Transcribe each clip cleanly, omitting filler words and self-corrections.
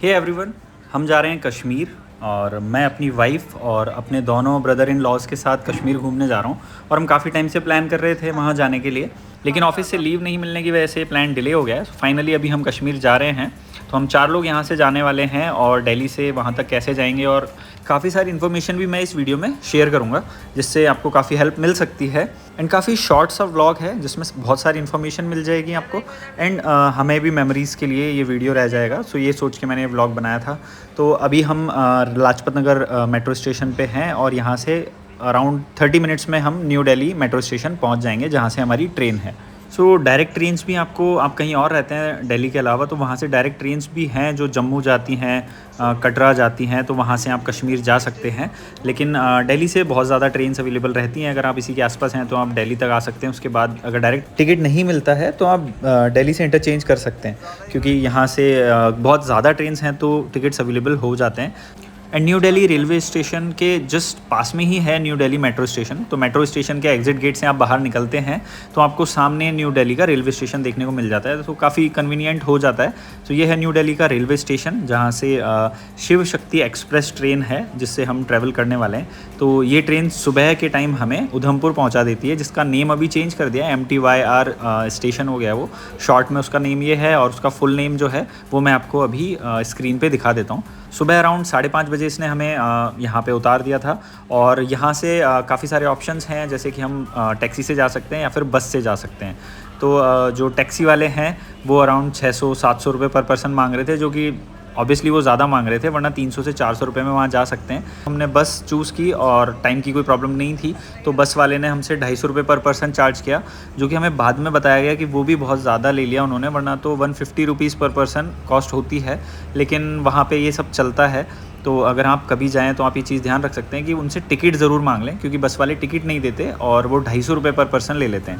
Hey everyone, हम जा रहे हैं कश्मीर और मैं अपनी वाइफ और अपने दोनों ब्रदर इन लॉज के साथ कश्मीर घूमने जा रहा हूँ। और हम काफ़ी टाइम से प्लान कर रहे थे वहाँ जाने के लिए, लेकिन ऑफिस से लीव नहीं मिलने की वजह से प्लान डिले हो गया है। फाइनली अभी हम कश्मीर जा रहे हैं। तो हम 4 लोग यहाँ से जाने वाले हैं और दिल्ली से वहाँ तक कैसे जाएंगे और काफ़ी सारी इन्फॉर्मेशन भी मैं इस वीडियो में शेयर करूँगा, जिससे आपको काफ़ी हेल्प मिल सकती है। एंड काफ़ी शॉर्ट सा व्लॉग है जिसमें बहुत सारी इन्फॉर्मेशन मिल जाएगी आपको। एंड हमें भी मेमोरीज़ के लिए ये वीडियो रह जाएगा। सो ये सोच के मैंने ये व्लॉग बनाया था। तो अभी हम लाजपत नगर मेट्रो स्टेशन पे हैं और यहाँ से अराउंड 30 मिनट्स में हम न्यू दिल्ली मेट्रो स्टेशन पहुँच जाएंगे, जहाँ से हमारी ट्रेन है। सो डायरेक्ट ट्रेन्स भी आपको, आप कहीं और रहते हैं दिल्ली के अलावा, तो वहाँ से डायरेक्ट ट्रेन्स भी हैं जो जम्मू जाती हैं, कटरा जाती हैं, तो वहाँ से आप कश्मीर जा सकते हैं। लेकिन दिल्ली से बहुत ज़्यादा ट्रेन्स अवेलेबल रहती हैं। अगर आप इसी के आसपास हैं तो आप दिल्ली तक आ सकते हैं। उसके बाद अगर डायरेक्ट टिकट नहीं मिलता है तो आप दिल्ली से इंटरचेंज कर सकते हैं, क्योंकि यहाँ से बहुत ज़्यादा ट्रेन्स हैं तो टिकट्स अवेलेबल हो जाते हैं। And new Delhi railway station के जस्ट पास में ही है न्यू दिल्ली मेट्रो स्टेशन। तो मेट्रो स्टेशन के एग्जिट गेट से आप बाहर निकलते हैं तो आपको सामने न्यू दिल्ली का रेलवे स्टेशन देखने को मिल जाता है, तो काफ़ी कन्वीनियंट हो जाता है। तो ये है न्यू दिल्ली का रेलवे स्टेशन, जहाँ से शिव शक्ति एक्सप्रेस ट्रेन है जिससे हम ट्रैवल करने वाले हैं। तो ये ट्रेन सुबह के टाइम हमें उधमपुर पहुँचा देती है, जिसका नेम अभी चेंज कर दिया है, MTYR स्टेशन हो गया वो। शॉर्ट में उसका नेम ये है और उसका फुल नेम जो है वो मैं आपको अभी स्क्रीन पर दिखा देता हूँ। सुबह अराउंड 5:30 बजे इसने हमें यहाँ पे उतार दिया था। और यहाँ से काफ़ी सारे ऑप्शंस हैं, जैसे कि हम टैक्सी से जा सकते हैं या फिर बस से जा सकते हैं। तो जो टैक्सी वाले हैं वो अराउंड 600-700 रुपये पर पर्सन मांग रहे थे, जो कि ऑब्वियसली वो ज़्यादा मांग रहे थे, वरना 300 से 400 रुपये में वहाँ जा सकते हैं। हमने बस चूज़ की और टाइम की कोई प्रॉब्लम नहीं थी, तो बस वाले ने हमसे 250 रुपये पर पर्सन चार्ज किया, जो कि हमें बाद में बताया गया कि वो भी बहुत ज़्यादा ले लिया उन्होंने, वरना तो 150 रुपीज़ पर पर्सन कॉस्ट होती है। लेकिन वहाँ पे ये सब चलता है, तो अगर आप कभी जाएँ तो आप ये चीज़ ध्यान रख सकते हैं कि उनसे टिकट ज़रूर मांग लें, क्योंकि बस वाले टिकट नहीं देते और वो 250 रुपये पर पर्सन ले लेते हैं,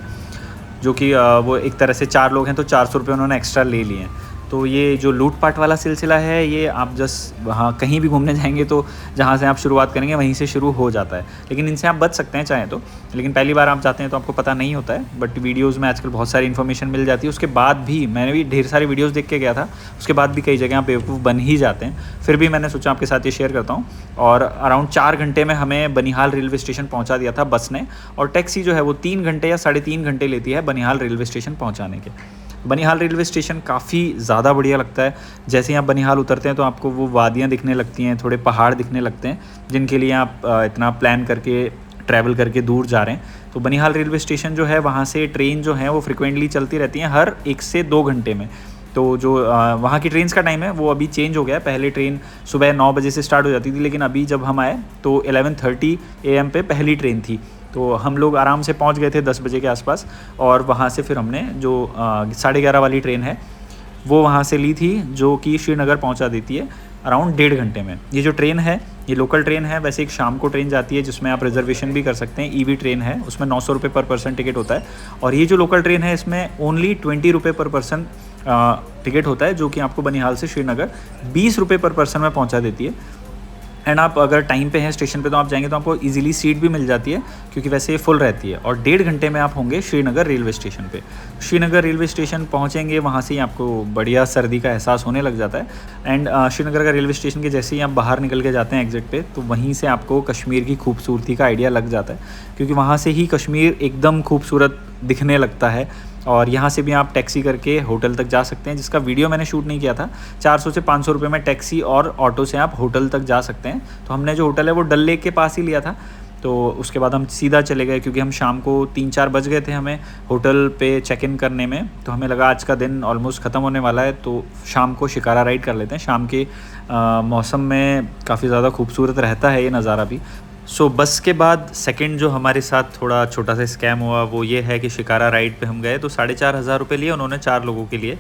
जो कि वो एक तरह से 4 लोग हैं तो 400 रुपये उन्होंने एक्स्ट्रा ले लिए हैं। तो ये जो लूटपाट वाला सिलसिला है, ये आप जस्ट वहाँ कहीं भी घूमने जाएंगे तो जहाँ से आप शुरुआत करेंगे वहीं से शुरू हो जाता है। लेकिन इनसे आप बच सकते हैं चाहें तो, लेकिन पहली बार आप जाते हैं तो आपको पता नहीं होता है। बट वीडियोज़ में आजकल बहुत सारी इन्फॉर्मेशन मिल जाती है। उसके बाद भी मैंने भी ढेर सारी वीडियोज़ देख के गया था, उसके बाद भी कई जगह आप बेवकूफ़ बन ही जाते हैं। फिर भी मैंने सोचा आपके साथ ये शेयर करता हूँ। और अराउंड 4 घंटे में हमें बनिहाल रेलवे स्टेशन पहुँचा दिया था बस ने, और टैक्सी जो है वो 3 घंटे या 3.5 घंटे लेती है बनिहाल रेलवे स्टेशन पहुँचाने के। बनिहाल रेलवे स्टेशन काफ़ी ज़्यादा बढ़िया लगता है। जैसे ही आप बनिहाल उतरते हैं तो आपको वो वादियाँ दिखने लगती हैं, थोड़े पहाड़ दिखने लगते हैं, जिनके लिए आप इतना प्लान करके ट्रैवल करके दूर जा रहे हैं। तो बनिहाल रेलवे स्टेशन जो है, वहाँ से ट्रेन जो है वो फ्रिक्वेंटली चलती रहती हैं हर 1 से 2 घंटे में। तो जो वहाँ की ट्रेन्स का टाइम है वो अभी चेंज हो गया है। पहले ट्रेन सुबह 9 बजे से स्टार्ट हो जाती थी, लेकिन अभी जब हम आए तो 11:30 AM पे पहली ट्रेन थी। तो हम लोग आराम से पहुंच गए थे 10 बजे के आसपास, और वहाँ से फिर हमने जो 11:30 वाली ट्रेन है वो वहाँ से ली थी, जो कि श्रीनगर पहुँचा देती है अराउंड 1.5 घंटे में। ये जो ट्रेन है ये लोकल ट्रेन है। वैसे एक शाम को ट्रेन जाती है जिसमें आप रिजर्वेशन भी कर सकते हैं, EV ट्रेन है, उसमें 900 रुपये पर पर्सन टिकट होता है। और ये जो लोकल ट्रेन है इसमें ओनली 20 रुपये पर पर्सन टिकट होता है, जो कि आपको बनिहाल से श्रीनगर 20 रुपये पर पर्सन में पहुँचा देती है। एंड आप अगर टाइम पे हैं स्टेशन पे तो आप जाएंगे तो आपको इजीली सीट भी मिल जाती है, क्योंकि वैसे ये फुल रहती है। और 1.5 घंटे में आप होंगे श्रीनगर रेलवे स्टेशन पे। श्रीनगर रेलवे स्टेशन पहुंचेंगे, वहाँ से ही आपको बढ़िया सर्दी का एहसास होने लग जाता है। एंड श्रीनगर का रेलवे स्टेशन के जैसे ही आप बाहर निकल के जाते हैं एग्जिट पे, तो वहीं से आपको कश्मीर की खूबसूरती का आइडिया लग जाता है, क्योंकि वहाँ से ही कश्मीर एकदम खूबसूरत दिखने लगता है। और यहाँ से भी आप टैक्सी करके होटल तक जा सकते हैं, जिसका वीडियो मैंने शूट नहीं किया था। 400 से 500 रुपये में टैक्सी और ऑटो से आप होटल तक जा सकते हैं। तो हमने जो होटल है वो डल लेक के पास ही लिया था। तो उसके बाद हम सीधा चले गए, क्योंकि हम शाम को 3-4 बज गए थे हमें होटल पे चेक इन करने में। तो हमें लगा आज का दिन ऑलमोस्ट ख़त्म होने वाला है, तो शाम को शिकारा राइड कर लेते हैं। शाम के मौसम में काफ़ी ज़्यादा खूबसूरत रहता है ये नज़ारा भी। सो बस के बाद सेकंड जो हमारे साथ थोड़ा छोटा सा स्कैम हुआ वो ये है कि शिकारा राइड पे हम गए तो 4,500 रुपये लिए उन्होंने 4 लोगों के लिए,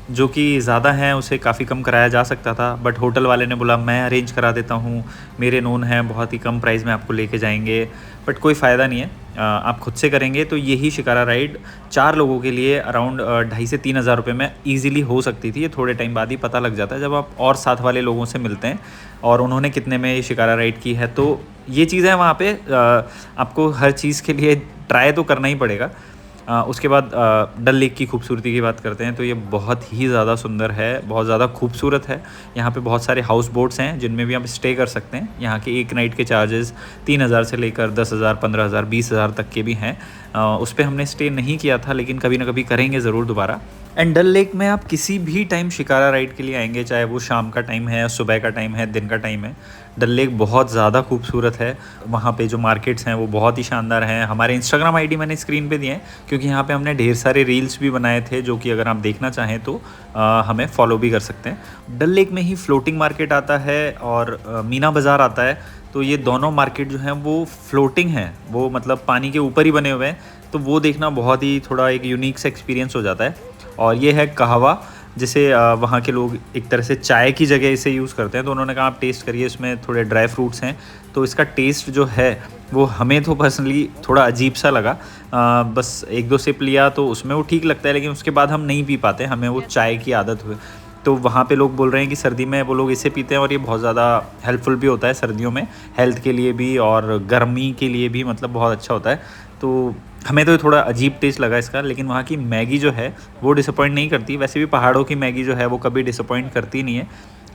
जो कि ज़्यादा है, उसे काफ़ी कम कराया जा सकता था। बट होटल वाले ने बोला मैं अरेंज करा देता हूँ, मेरे नोन हैं, बहुत ही कम प्राइस में आपको लेके जाएंगे। बट कोई फ़ायदा नहीं है, आप खुद से करेंगे तो यही शिकारा राइड 4 लोगों के लिए अराउंड 2,500 से 3,000 रुपये में ईजिली हो सकती थी। ये थोड़े टाइम बाद ही पता लग जाता है जब आप और साथ वाले लोगों से मिलते हैं और उन्होंने कितने में ये शिकारा राइड की है। तो ये चीज़ है, वहाँ पे आपको हर चीज़ के लिए ट्राई तो करना ही पड़ेगा। उसके बाद डल लेक की खूबसूरती की बात करते हैं तो ये बहुत ही ज़्यादा सुंदर है, बहुत ज़्यादा खूबसूरत है। यहाँ पे बहुत सारे हाउस बोट्स हैं जिनमें भी आप स्टे कर सकते हैं। यहाँ के एक नाइट के चार्जेस 3,000 से लेकर 10,000, 15,000, 20,000 तक के भी हैं। उस पर हमने स्टे नहीं किया था, लेकिन कभी ना कभी करेंगे ज़रूर दोबारा। एंड डल लेक में आप किसी भी टाइम शिकारा राइड के लिए आएंगे, चाहे वो शाम का टाइम है, सुबह का टाइम है, दिन का टाइम है, डल लेक बहुत ज़्यादा खूबसूरत है। वहाँ पे जो मार्केट्स हैं वो बहुत ही शानदार हैं। हमारे इंस्टाग्राम आईडी मैंने स्क्रीन पे दिए हैं, क्योंकि यहाँ पे हमने ढेर सारे रील्स भी बनाए थे, जो कि अगर आप देखना चाहें तो हमें फॉलो भी कर सकते हैं। डल लेक में ही फ्लोटिंग मार्केट आता है और मीना बाज़ार आता है। तो ये दोनों मार्केट जो हैं वो फ्लोटिंग हैं, वो मतलब पानी के ऊपर ही बने हुए हैं। तो वो देखना बहुत ही थोड़ा एक यूनिक सा एक्सपीरियंस हो जाता है। और ये है कहवा, जिसे वहाँ के लोग एक तरह से चाय की जगह इसे यूज़ करते हैं। तो उन्होंने कहा आप टेस्ट करिए, इसमें थोड़े ड्राई फ्रूट्स हैं। तो इसका टेस्ट जो है वो हमें तो पर्सनली थोड़ा अजीब सा लगा। बस 1-2 सिप लिया तो उसमें वो ठीक लगता है, लेकिन उसके बाद हम नहीं पी पाते, हमें वो चाय की आदत हुई। तो वहाँ पे लोग बोल रहे हैं कि सर्दी में वो लोग इसे पीते हैं और ये बहुत ज़्यादा हेल्पफुल भी होता है सर्दियों में, हेल्थ के लिए भी और गर्मी के लिए भी, मतलब बहुत अच्छा होता है। तो हमें तो थोड़ा अजीब टेस्ट लगा इसका, लेकिन वहाँ की मैगी जो है वो डिसअपॉइंट नहीं करती। वैसे भी पहाड़ों की मैगी जो है वो कभी डिसअपॉइंट करती नहीं है,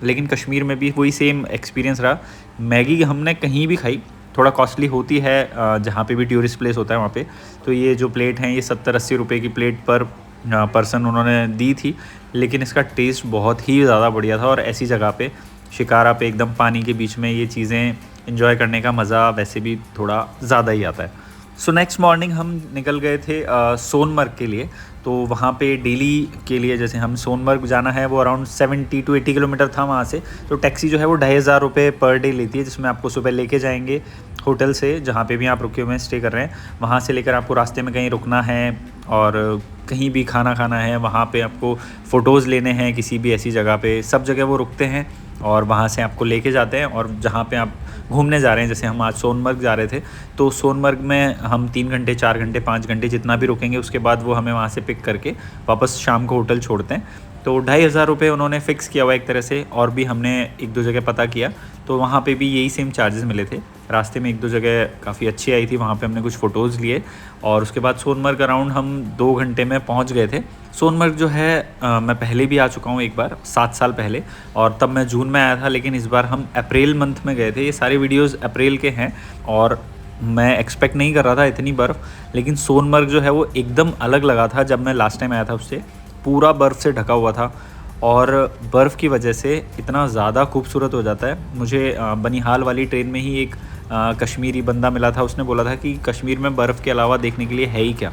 लेकिन कश्मीर में भी वही सेम एक्सपीरियंस रहा। मैगी हमने कहीं भी खाई, थोड़ा कॉस्टली होती है जहाँ पे भी टूरिस्ट प्लेस होता है वहाँ पे। तो ये जो प्लेट हैं ये 70-80 रुपये की प्लेट पर पर्सन उन्होंने दी थी, लेकिन इसका टेस्ट बहुत ही ज़्यादा बढ़िया था। और ऐसी जगह पे शिकारा पे एकदम पानी के बीच में ये चीज़ें एंजॉय करने का मज़ा वैसे भी थोड़ा ज़्यादा ही आता है। सो नेक्स्ट मॉर्निंग हम निकल गए थे सोनमर्ग के लिए। तो वहाँ पे डेली के लिए जैसे हम सोनमर्ग जाना है वो अराउंड 70 to 80 किलोमीटर था वहाँ से। तो टैक्सी जो है वो 2,500 रुपये पर डे लेती है, जिसमें आपको सुबह लेके जाएंगे होटल से, जहाँ पे भी आप रुके हुए हैं, स्टे कर रहे हैं, वहाँ से लेकर आपको रास्ते में कहीं रुकना है और कहीं भी खाना खाना है, वहाँ पे आपको फ़ोटोज़ लेने हैं किसी भी ऐसी जगह पे, सब जगह वो रुकते हैं और वहाँ से आपको लेके जाते हैं। और जहाँ पे आप घूमने जा रहे हैं, जैसे हम आज सोनमर्ग जा रहे थे, तो सोनमर्ग में हम 3 घंटे, 4 घंटे, 5 घंटे जितना भी रुकेंगे, उसके बाद वो हमें वहाँ से पिक करके वापस शाम को होटल छोड़ते हैं। तो 2,500 रुपये उन्होंने फ़िक्स किया हुआ एक तरह से। और भी हमने 1-2 जगह पता किया तो वहाँ पे भी यही सेम चार्जेस मिले थे। रास्ते में 1-2 जगह काफ़ी अच्छी आई थी, वहाँ पे हमने कुछ फ़ोटोज़ लिए और उसके बाद सोनमर्ग अराउंड हम 2 घंटे में पहुँच गए थे। सोनमर्ग जो है मैं पहले भी आ चुका हूँ एक बार 7 साल पहले, और तब मैं जून में आया था, लेकिन इस बार हम अप्रैल मंथ में गए थे। ये सारी वीडियोज़ अप्रैल के हैं और मैं एक्सपेक्ट नहीं कर रहा था इतनी बर्फ़, लेकिन सोनमर्ग जो है वो एकदम अलग लगा था। जब मैं लास्ट टाइम आया था उससे पूरा बर्फ़ से ढका हुआ था और बर्फ़ की वजह से इतना ज़्यादा खूबसूरत हो जाता है। मुझे बनिहाल वाली ट्रेन में ही एक कश्मीरी बंदा मिला था, उसने बोला था कि कश्मीर में बर्फ़ के अलावा देखने के लिए है ही क्या।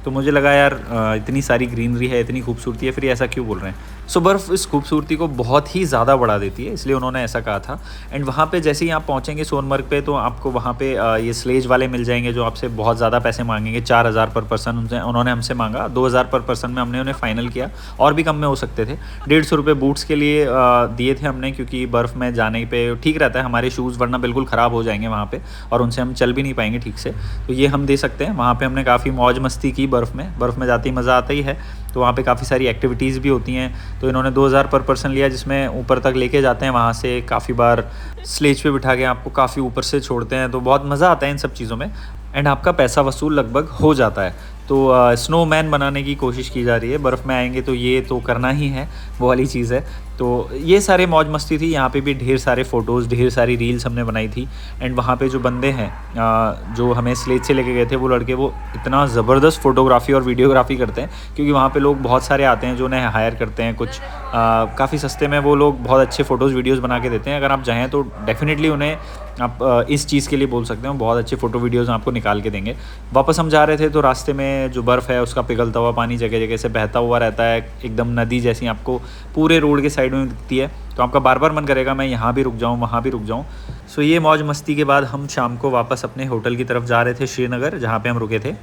तो मुझे लगा यार इतनी सारी ग्रीनरी है, इतनी खूबसूरती है, फिर ये ऐसा क्यों बोल रहे हैं। सो बर्फ़ इस खूबसूरती को बहुत ही ज़्यादा बढ़ा देती है, इसलिए उन्होंने ऐसा कहा था। एंड वहाँ पे जैसे ही आप पहुँचेंगे सोनमर्ग पे, तो आपको वहाँ पे ये स्लेज वाले मिल जाएंगे जो आपसे बहुत ज़्यादा पैसे मांगेंगे। 4,000 पर पर्सन उन्होंने हमसे मांगा, 2,000 पर पर्सन में हमने उन्हें फ़ाइनल किया, और भी कम में हो सकते थे। 150 रुपये बूट्स के लिए दिए थे हमने, क्योंकि बर्फ़ में जाने पे ठीक रहता है हमारे शूज़, वरना बिल्कुल ख़राब हो जाएंगे वहाँ पे और उनसे हम चल भी नहीं पाएंगे ठीक से। तो ये हम दे सकते हैं। वहाँ पे हमने काफ़ी मौज मस्ती की बर्फ़ में जाते ही मज़ा आता ही है। तो वहाँ पे काफ़ी सारी एक्टिविटीज़ भी होती हैं। तो इन्होंने 2,000 पर पर्सन लिया, जिसमें ऊपर तक लेके जाते हैं, वहाँ से काफ़ी बार स्लेज पे बिठा के आपको काफ़ी ऊपर से छोड़ते हैं। तो बहुत मज़ा आता है इन सब चीज़ों में, एंड आपका पैसा वसूल लगभग हो जाता है। तो स्नोमैन बनाने की कोशिश की जा रही है। बर्फ़ में आएंगे तो ये तो करना ही है, वो वाली चीज़ है। तो ये सारे मौज मस्ती थी। यहाँ पे भी ढेर सारे फ़ोटोज़, ढेर सारी रील्स हमने बनाई थी। एंड वहाँ पे जो बंदे हैं जो हमें स्लेज से लेके गए थे, वो लड़के वो इतना ज़बरदस्त फ़ोटोग्राफ़ी और वीडियोग्राफ़ी करते हैं, क्योंकि वहाँ पे लोग बहुत सारे आते हैं जो उन्हें हायर करते हैं। कुछ काफ़ी सस्ते में वो लोग बहुत अच्छे फ़ोटोज़ वीडियोज़ बना के देते हैं। अगर आप चाहें तो डेफ़िनेटली उन्हें आप इस चीज़ के लिए बोल सकते हो, बहुत अच्छे फ़ोटो वीडियोज़ आपको निकाल के देंगे। वापस हम जा रहे थे तो रास्ते में जो बर्फ़ है उसका पिघलता हुआ पानी जगह जगह से बहता हुआ रहता है, एकदम नदी जैसी आपको पूरे रोड के साइड में दिखती है। तो आपका बार बार मन करेगा मैं यहाँ भी रुक जाऊँ, वहाँ भी रुक जाऊँ। सो ये मौज मस्ती के बाद हम शाम को वापस अपने होटल की तरफ जा रहे थे, श्रीनगर, जहाँ पे हम रुके थे।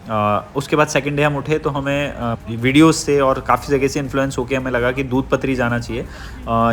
उसके बाद सेकंड डे हम उठे तो हमें वीडियोस से और काफ़ी जगह से इन्फ्लुएंस होकर हमें लगा कि दूध पत्री जाना चाहिए।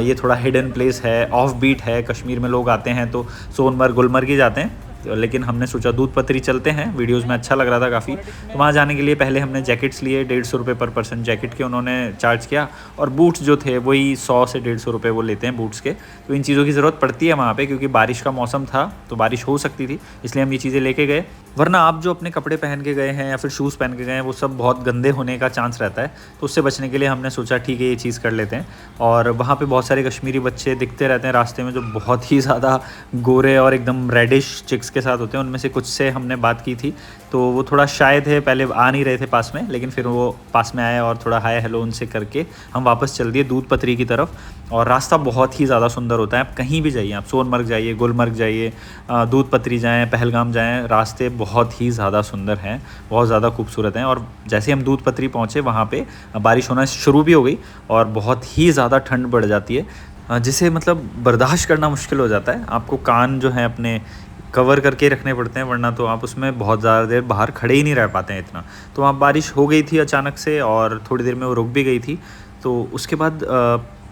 ये थोड़ा हिडन प्लेस है, ऑफ बीट है, कश्मीर में लोग आते हैं तो सोनमर्ग, गुलमर्ग ही जाते हैं। लेकिन हमने सोचा दूध पत्री चलते हैं, वीडियोज़ में अच्छा लग रहा था काफ़ी। तो वहाँ जाने के लिए पहले हमने जैकेट्स लिए, 150 रुपये पर पर्सन जैकेट के उन्होंने चार्ज किया, और बूट्स जो थे वही 100 से 150 रुपये वो लेते हैं बूट्स के। तो इन चीज़ों की ज़रूरत पड़ती है वहाँ पे, क्योंकि बारिश का मौसम था तो बारिश हो सकती थी, इसलिए हम ये चीज़ें लेके गए। वरना आप जो अपने कपड़े पहन के गए हैं या फिर शूज़ पहन के गए हैं वो सब बहुत गंदे होने का चांस रहता है, तो उससे बचने के लिए हमने सोचा ठीक है ये चीज़ कर लेते हैं। और वहाँ पे बहुत सारे कश्मीरी बच्चे दिखते रहते हैं रास्ते में, जो बहुत ही ज़्यादा गोरे और एकदम रेडिश चिक्स के साथ होते हैं। उनमें से कुछ से हमने बात की थी, तो वो थोड़ा शाय थे, पहले आ नहीं रहे थे पास में, लेकिन फिर वो पास में आए और थोड़ा हाय हेलो उनसे करके हम वापस चल दिए दूध पत्री की तरफ। और रास्ता बहुत ही ज़्यादा सुंदर होता है, आप कहीं भी जाइए, आप सोनमर्ग जाइए, गुलमर्ग जाइए, दूध पत्री जाएँ, पहलगाम जाएँ, रास्ते बहुत ही ज़्यादा सुंदर हैं, बहुत ज़्यादा खूबसूरत हैं। और जैसे हम दूध पत्री पहुँचे वहाँ पे बारिश होना शुरू भी हो गई और बहुत ही ज़्यादा ठंड बढ़ जाती है, जिसे मतलब बर्दाश्त करना मुश्किल हो जाता है। आपको कान जो है अपने कवर करके रखने पड़ते हैं, वरना तो आप उसमें बहुत ज़्यादा देर बाहर खड़े ही नहीं रह पाते हैं इतना। तो वहाँ बारिश हो गई थी अचानक से और थोड़ी देर में वो रुक भी गई थी। तो उसके बाद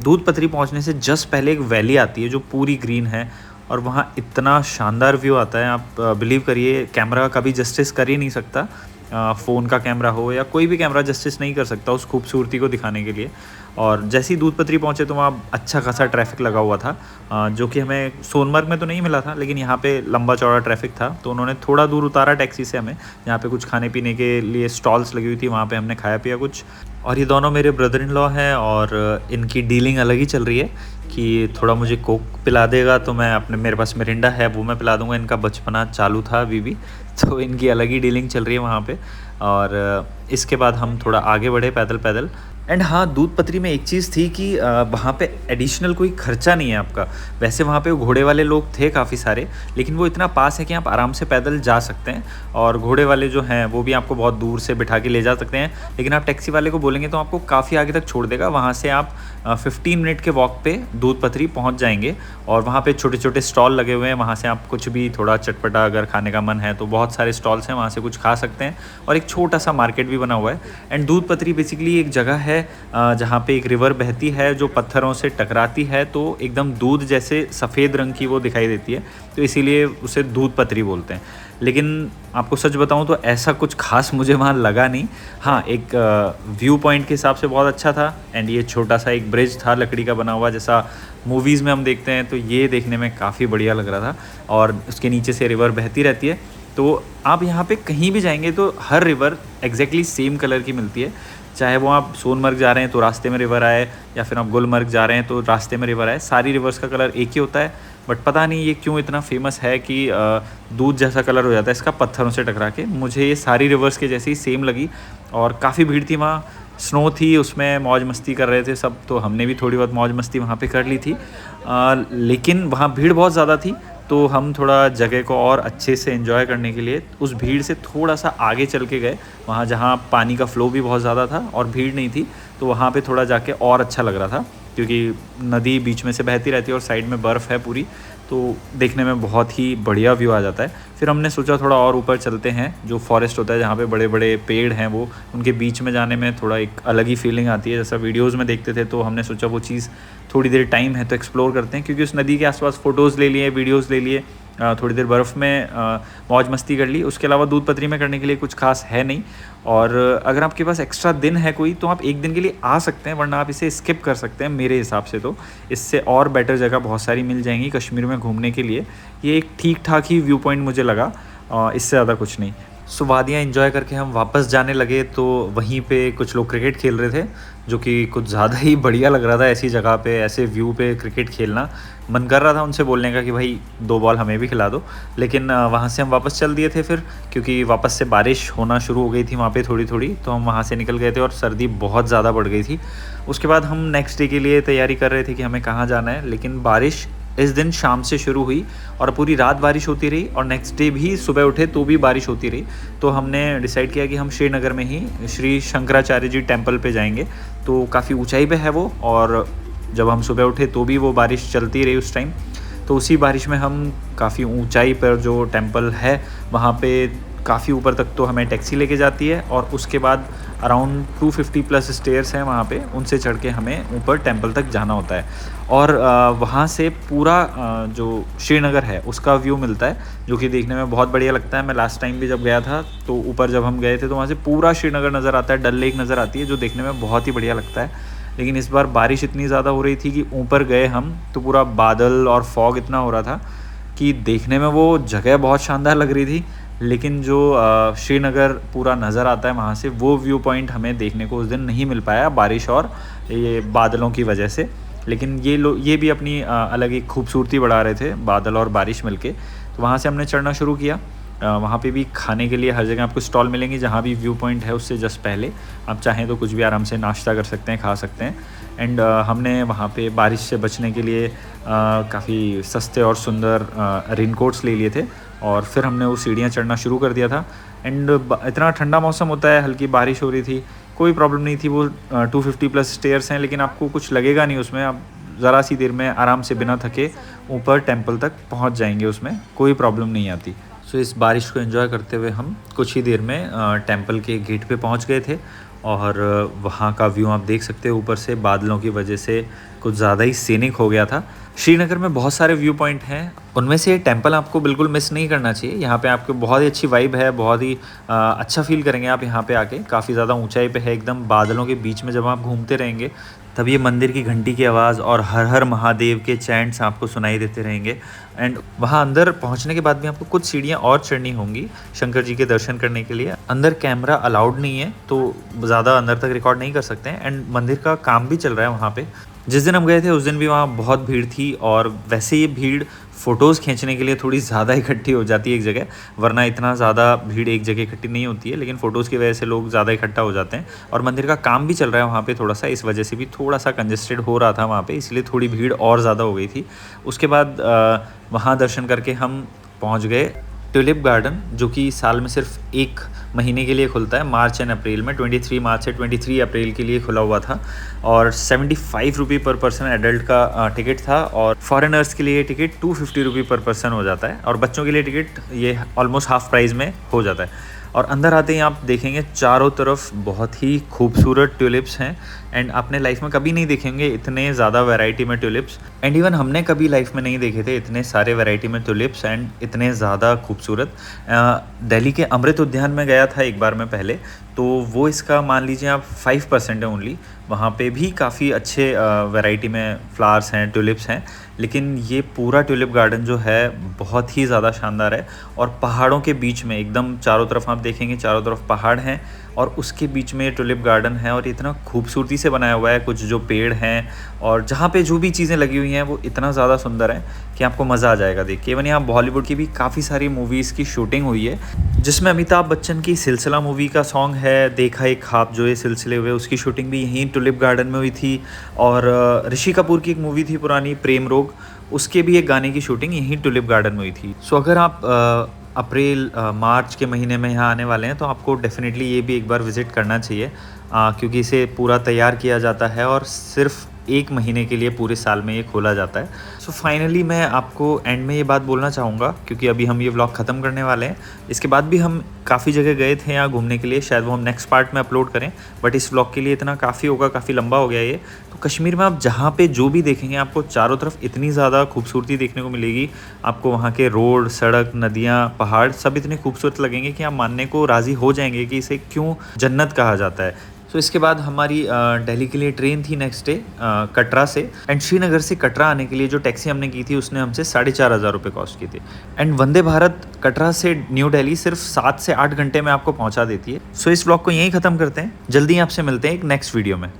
दूध पत्री पहुँचने से जस्ट पहले एक वैली आती है जो पूरी ग्रीन है, और वहाँ इतना शानदार व्यू आता है, आप बिलीव करिए कैमरा कभी जस्टिस कर ही नहीं सकता। फ़ोन का कैमरा हो या कोई भी कैमरा जस्टिस नहीं कर सकता उस खूबसूरती को दिखाने के लिए। और जैसे ही दूध पत्री पहुँचे तो वहाँ अच्छा खासा ट्रैफिक लगा हुआ था, जो कि हमें सोनमर्ग में तो नहीं मिला था, लेकिन यहाँ पे लंबा चौड़ा ट्रैफिक था। तो उन्होंने थोड़ा दूर उतारा टैक्सी से हमें, जहाँ पे कुछ खाने पीने के लिए स्टॉल्स लगी हुई थी, वहाँ पे हमने खाया पिया कुछ। और ये दोनों मेरे ब्रदर इन लॉ हैं और इनकी डीलिंग अलग ही चल रही है कि थोड़ा मुझे कोक पिला देगा तो मैं अपने, मेरे पास मिरिंडा है वो मैं पिला दूंगा। इनका बचपना चालू था अभी भी, तो इनकी अलग ही डीलिंग चल रही है वहाँ पे। और इसके बाद हम थोड़ा आगे बढ़े पैदल पैदल। एंड हाँ, दूध पत्री में एक चीज़ थी कि वहाँ पे एडिशनल कोई खर्चा नहीं है आपका। वैसे वहाँ पे घोड़े वाले लोग थे काफ़ी सारे, लेकिन वो इतना पास है कि आप आराम से पैदल जा सकते हैं, और घोड़े वाले जो हैं वो भी आपको बहुत दूर से बिठा के ले जा सकते हैं। लेकिन आप टैक्सी वाले को बोलेंगे तो आपको काफ़ी आगे तक छोड़ देगा। वहाँ से आप 15 मिनट के वॉक पे दूध पत्री पहुँच जाएंगे, और वहाँ पे छोटे छोटे स्टॉल लगे हुए हैं, वहाँ से आप कुछ भी थोड़ा चटपटा अगर खाने का मन है तो बहुत सारे स्टॉल्स हैं, वहाँ से कुछ खा सकते हैं। और एक छोटा सा मार्केट भी बना हुआ है। एंड दूध पत्री बेसिकली एक जगह है जहाँ पे एक रिवर बहती है जो पत्थरों से टकराती है, तो एकदम दूध जैसे सफ़ेद रंग की वो दिखाई देती है, तो इसीलिए उसे दूध पत्री बोलते हैं। लेकिन आपको सच बताऊं तो ऐसा कुछ खास मुझे वहाँ लगा नहीं। हाँ, एक व्यू पॉइंट के हिसाब से बहुत अच्छा था। एंड ये छोटा सा एक ब्रिज था लकड़ी का बना हुआ, जैसा मूवीज़ में हम देखते हैं, तो ये देखने में काफ़ी बढ़िया लग रहा था। और उसके नीचे से रिवर बहती रहती है, तो आप यहाँ पे कहीं भी जाएंगे तो हर रिवर एग्जैक्टली सेम कलर की मिलती है। चाहे वो आप सोनमर्ग जा रहे हैं तो रास्ते में रिवर आए, या फिर आप गुलमर्ग जा रहे हैं तो रास्ते में रिवर आए, सारी रिवर्स का कलर एक ही होता है। बट पता नहीं ये क्यों इतना फेमस है कि दूध जैसा कलर हो जाता है इसका पत्थरों से टकरा के। मुझे ये सारी रिवर्स के जैसी ही सेम लगी, और काफ़ी भीड़ थी वहाँ, स्नो थी, उसमें मौज मस्ती कर रहे थे सब, तो हमने भी थोड़ी बहुत मौज मस्ती वहाँ पे कर ली थी। लेकिन वहाँ भीड़ बहुत ज़्यादा थी, तो हम थोड़ा जगह को और अच्छे से एंजॉय करने के लिए उस भीड़ से थोड़ा सा आगे चल के गए, वहाँ जहाँ पानी का फ़्लो भी बहुत ज़्यादा था और भीड़ नहीं थी, तो वहाँ पे थोड़ा जाके और अच्छा लग रहा था, क्योंकि नदी बीच में से बहती रहती है और साइड में बर्फ़ है पूरी, तो देखने में बहुत ही बढ़िया व्यू आ जाता है। फिर हमने सोचा थोड़ा और ऊपर चलते हैं, जो फॉरेस्ट होता है जहाँ पे बड़े बड़े पेड़ हैं, वो उनके बीच में जाने में थोड़ा एक अलग ही फीलिंग आती है, जैसा वीडियोज़ में देखते थे। तो हमने सोचा वो चीज़ थोड़ी देर टाइम है तो एक्सप्लोर करते हैं, क्योंकि उस नदी के आसपास फ़ोटोज़ ले लिए, वीडियोज़ ले लिए, थोड़ी देर बर्फ़ में मौज मस्ती कर ली। उसके अलावा दूध पत्री में करने के लिए कुछ खास है नहीं। और अगर आपके पास एक्स्ट्रा दिन है कोई तो आप एक दिन के लिए आ सकते हैं, वरना आप इसे स्किप कर सकते हैं मेरे हिसाब से। तो इससे और बेटर जगह बहुत सारी मिल जाएंगी कश्मीर में घूमने के लिए। ये एक ठीक ठाक ही व्यू पॉइंट मुझे लगा, इससे ज़्यादा कुछ नहीं। सो वादियाँ एंजॉय करके हम वापस जाने लगे, तो वहीं पे कुछ लोग क्रिकेट खेल रहे थे, जो कि कुछ ज़्यादा ही बढ़िया लग रहा था। ऐसी जगह पे ऐसे व्यू पे क्रिकेट खेलना, मन कर रहा था उनसे बोलने का कि भाई 2 बॉल हमें भी खिला दो। लेकिन वहाँ से हम वापस चल दिए थे फिर, क्योंकि वापस से बारिश होना शुरू हो गई थी वहाँ पे थोड़ी थोड़ी, तो हम वहाँ से निकल गए थे और सर्दी बहुत ज़्यादा बढ़ गई थी। उसके बाद हम नेक्स्ट डे के लिए तैयारी कर रहे थे कि हमें कहाँ जाना है, लेकिन बारिश इस दिन शाम से शुरू हुई और पूरी रात बारिश होती रही, और नेक्स्ट डे भी सुबह उठे तो भी बारिश होती रही। तो हमने डिसाइड किया कि हम श्रीनगर में ही श्री शंकराचार्य जी टेम्पल पे जाएंगे। तो काफ़ी ऊंचाई पे है वो, और जब हम सुबह उठे तो भी वो बारिश चलती रही उस टाइम। तो उसी बारिश में हम काफ़ी ऊंचाई पर जो टेम्पल है वहाँ पे काफ़ी ऊपर तक तो हमें टैक्सी लेके जाती है और उसके बाद अराउंड 250 प्लस स्टेयर्स हैं वहाँ पे, उनसे चढ़ के हमें ऊपर टेंपल तक जाना होता है। और वहाँ से पूरा जो श्रीनगर है उसका व्यू मिलता है, जो कि देखने में बहुत बढ़िया लगता है। मैं लास्ट टाइम भी जब गया था तो ऊपर जब हम गए थे तो वहाँ से पूरा श्रीनगर नज़र आता है, डल लेक नज़र आती है, जो देखने में बहुत ही बढ़िया लगता है। लेकिन इस बार बारिश इतनी ज़्यादा हो रही थी कि ऊपर गए हम तो पूरा बादल और फॉग इतना हो रहा था कि देखने में वो जगह बहुत शानदार लग रही थी, लेकिन जो श्रीनगर पूरा नज़र आता है वहाँ से, वो व्यू पॉइंट हमें देखने को उस दिन नहीं मिल पाया बारिश और ये बादलों की वजह से। लेकिन ये भी अपनी अलग एक खूबसूरती बढ़ा रहे थे, बादल और बारिश मिलके। तो वहाँ से हमने चढ़ना शुरू किया। वहाँ पे भी खाने के लिए हर जगह आपको स्टॉल मिलेंगे, जहाँ भी व्यू पॉइंट है उससे जस्ट पहले आप चाहें तो कुछ भी आराम से नाश्ता कर सकते हैं, खा सकते हैं। एंड हमने वहाँ पे बारिश से बचने के लिए काफ़ी सस्ते और सुंदर रेनकोट्स ले लिए थे और फिर हमने वो सीढ़ियाँ चढ़ना शुरू कर दिया था। एंड इतना ठंडा मौसम होता है, हल्की बारिश हो रही थी, कोई प्रॉब्लम नहीं थी। वो 250 प्लस स्टेयर्स हैं, लेकिन आपको कुछ लगेगा नहीं उसमें, आप ज़रा सी देर में आराम से बिना थके ऊपर टेंपल तक पहुँच जाएंगे, उसमें कोई प्रॉब्लम नहीं आती। सो इस बारिश को एंजॉय करते हुए हम कुछ ही देर में टेंपल के गेट पे पहुंच गए थे और वहाँ का व्यू आप देख सकते हो ऊपर से, बादलों की वजह से कुछ ज़्यादा ही सीनिक हो गया था। श्रीनगर में बहुत सारे व्यू पॉइंट हैं, उनमें से टेंपल आपको बिल्कुल मिस नहीं करना चाहिए। यहाँ पे आपको बहुत ही अच्छी वाइब है, बहुत ही अच्छा फील करेंगे आप यहाँ पे आके। काफ़ी ज़्यादा ऊंचाई पे है, एकदम बादलों के बीच में जब आप घूमते रहेंगे तब ये मंदिर की घंटी की आवाज़ और हर हर महादेव के चैंट्स आपको सुनाई देते रहेंगे। एंड वहाँ अंदर पहुँचने के बाद भी आपको कुछ सीढ़ियाँ और चढ़नी होंगी शंकर जी के दर्शन करने के लिए। अंदर कैमरा अलाउड नहीं है तो ज़्यादा अंदर तक रिकॉर्ड नहीं कर सकते हैं। एंड मंदिर का काम भी चल रहा है वहाँ पे। जिस दिन हम गए थे उस दिन भी वहाँ बहुत भीड़ थी, और वैसे ये भीड़ फ़ोटोज़ खींचने के लिए थोड़ी ज़्यादा इकट्ठी हो जाती है एक जगह, वरना इतना ज़्यादा भीड़ एक जगह इकट्ठी नहीं होती है, लेकिन फ़ोटोज़ की वजह से लोग ज़्यादा इकट्ठा हो जाते हैं। और मंदिर का काम भी चल रहा है वहाँ पे थोड़ा सा, इस वजह से भी थोड़ा सा कंजेस्टेड हो रहा था वहाँ पे, इसलिए थोड़ी भीड़ और ज़्यादा हो गई थी। उसके बाद वहाँ दर्शन करके हम पहुँच गए ट्यूलिप गार्डन, जो कि साल में सिर्फ एक महीने के लिए खुलता है, मार्च एंड अप्रैल में। 23 मार्च से 23 अप्रैल के लिए खुला हुआ था और 75 रुपये पर पर्सन एडल्ट का टिकट था, और फॉरेनर्स के लिए टिकट 250 रुपये पर पर्सन हो जाता है, और बच्चों के लिए टिकट ये ऑलमोस्ट हाफ प्राइस में हो जाता है। और अंदर आते ही आप देखेंगे चारों तरफ बहुत ही खूबसूरत ट्यूलिप्स हैं, एंड अपने लाइफ में कभी नहीं देखेंगे इतने ज़्यादा वैरायटी में ट्यूलिप्स। एंड इवन हमने कभी लाइफ में नहीं देखे थे इतने सारे वैरायटी में ट्यूलिप्स एंड इतने ज़्यादा खूबसूरत। दिल्ली के अमृत उद्यान में गया था एक बार मैं पहले, तो वो इसका मान लीजिए आप 5% है ओनली। वहाँ पे भी काफ़ी अच्छे वैरायटी में फ्लावर्स हैं, ट्यूलिप्स हैं, लेकिन ये पूरा ट्यूलिप गार्डन जो है बहुत ही ज़्यादा शानदार है। और पहाड़ों के बीच में एकदम चारों तरफ आप देखेंगे, चारों तरफ पहाड़ हैं और उसके बीच में ट्यूलिप गार्डन है, और इतना खूबसूरती से बनाया हुआ है। कुछ जो पेड़ हैं और जहाँ पे जो भी चीज़ें लगी हुई हैं वो इतना ज़्यादा सुंदर है कि आपको मज़ा आ जाएगा देख के। इवन यहाँ बॉलीवुड की भी काफ़ी सारी मूवीज़ की शूटिंग हुई है, जिसमें अमिताभ बच्चन की सिलसिला मूवी का सॉन्ग है देखा एक ख्वाब, जो ये सिलसिले हुए उसकी शूटिंग भी यहीं ट्यूलिप गार्डन में हुई थी। और ऋषि कपूर की एक मूवी थी पुरानी प्रेम रोग, उसके भी एक गाने की शूटिंग यहीं ट्यूलिप गार्डन में हुई थी। सो अगर आप अप्रैल मार्च के महीने में यहाँ आने वाले हैं तो आपको डेफिनेटली ये भी एक बार विज़िट करना चाहिए, क्योंकि इसे पूरा तैयार किया जाता है और सिर्फ एक महीने के लिए पूरे साल में ये खोला जाता है। सो फाइनली मैं आपको एंड में ये बात बोलना चाहूँगा, क्योंकि अभी हम ये व्लॉग ख़त्म करने वाले हैं। इसके बाद भी हम काफ़ी जगह गए थे यहाँ घूमने के लिए, शायद वो हम नेक्स्ट पार्ट में अपलोड करें, बट इस व्लॉग के लिए इतना काफ़ी होगा, काफ़ी लंबा हो गया ये। तो कश्मीर में आप जहाँ पे जो भी देखेंगे आपको चारों तरफ इतनी ज़्यादा खूबसूरती देखने को मिलेगी। आपको वहाँ के रोड, सड़क, नदियाँ, पहाड़ सब इतने खूबसूरत लगेंगे कि आप मानने को राज़ी हो जाएंगे कि इसे क्यों जन्नत कहा जाता है। सो इसके बाद हमारी दिल्ली के लिए ट्रेन थी नेक्स्ट डे कटरा से, एंड श्रीनगर से कटरा आने के लिए जो टैक्सी हमने की थी उसने हमसे 4,500 रुपये कॉस्ट की थी। एंड वंदे भारत कटरा से न्यू दिल्ली सिर्फ 7 से 8 घंटे में आपको पहुंचा देती है। सो इस व्लॉग को यहीं ख़त्म करते हैं, जल्दी आपसे मिलते हैं एक नेक्स्ट वीडियो में।